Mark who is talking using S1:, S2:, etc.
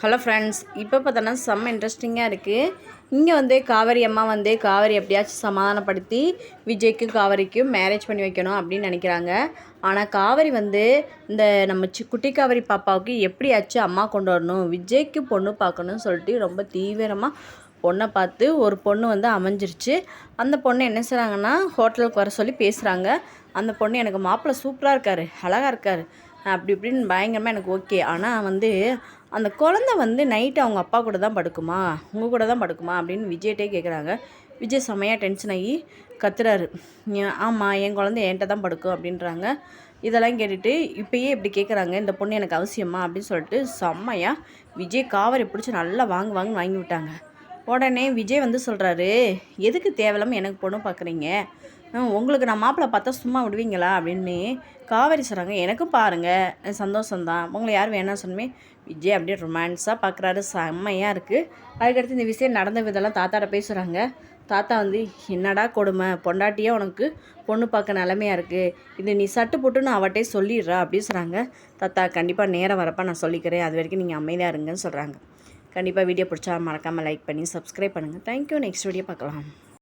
S1: Hello friends, இப்போ பார்த்தோன்னா செம்ம இன்ட்ரெஸ்டிங்காக இருக்குது. இங்கே வந்து காவேரி அம்மா வந்து காவேரி எப்படியாச்சும் சமாதானப்படுத்தி விஜய்க்கும் காவேரிக்கும் மேரேஜ் பண்ணி வைக்கணும் அப்படின்னு நினைக்கிறாங்க. ஆனால் காவேரி வந்து இந்த நம்ம குட்டி காவேரி பாப்பாவுக்கு எப்படியாச்சும் அம்மா கொண்டு வரணும், விஜய்க்கு பொண்ணு பார்க்கணும்னு சொல்லிட்டு ரொம்ப தீவிரமாக பொண்ணை பார்த்து ஒரு பொண்ணு வந்து அமைஞ்சிருச்சு. அந்த பொண்ணு என்ன செய்கிறாங்கன்னா ஹோட்டலுக்கு வர சொல்லி பேசுகிறாங்க. அந்த பொண்ணு எனக்கு மாப்பிள்ளை சூப்பராக இருக்கார், அழகாக இருக்கார், அப்படி இப்படின்னு பயங்கரமாக எனக்கு ஓகே. ஆனால் வந்து அந்த குழந்த வந்து நைட்டு அவங்க அப்பா கூட தான் படுக்குமா, உங்கள் கூட தான் படுக்குமா அப்படின்னு விஜய்கிட்டே கேட்குறாங்க. விஜய் செம்மையாக டென்ஷன் ஆகி கத்துறாரு. ஆமாம், என் குழந்தை என்கிட்ட தான் படுக்கும் அப்படின்றாங்க. இதெல்லாம் கேட்டுட்டு இப்போயே இப்படி கேட்குறாங்க, இந்த பொண்ணு எனக்கு அவசியமா அப்படின்னு சொல்லிட்டு செம்மையாக விஜய் காவேரி பிடிச்சி நல்லா வாங்கி விட்டாங்க. உடனே விஜய் வந்து சொல்கிறாரு, எதுக்கு தேவையில்லாமல் எனக்கு பொண்ணு பார்க்குறீங்க, உங்களுக்கு நான் மாப்பிள்ளை பார்த்தா சும்மா விடுவீங்களா அப்படின்னு காவேரி சொல்கிறாங்க. எனக்கும் பாருங்கள் சந்தோஷந்தான், உங்களை யார் வேணாம் சொன்னமே. விஜய் அப்படியே ரொமான்ஸாக பார்க்குறாரு, செம்மையாக இருக்குது. அதுக்கடுத்து இந்த விஷயம் நடந்த விதெல்லாம் தாத்தாட்ட பேசுகிறாங்க. தாத்தா வந்து என்னடா கொடுமை, பொண்டாட்டியே உனக்கு பொண்ணு பார்க்க நிலமையாக இருக்குது, இது நீ சட்டு போட்டுன்னு அவட்டே சொல்லிடுறா அப்படின்னு சொல்கிறாங்க. தாத்தா கண்டிப்பாக நேரம் வரப்போ நான் சொல்லிக்கிறேன், அது வரைக்கும் நீங்கள் அமைதியாக இருங்கன்னு சொல்கிறாங்க. கண்டிப்பாக வீடியோ பிடிச்சா மறக்காமல் லைக் பண்ணி சப்ஸ்கிரைப் பண்ணுங்கள். தேங்க்யூ. நெக்ஸ்ட் வீடியோ பார்க்கலாம்.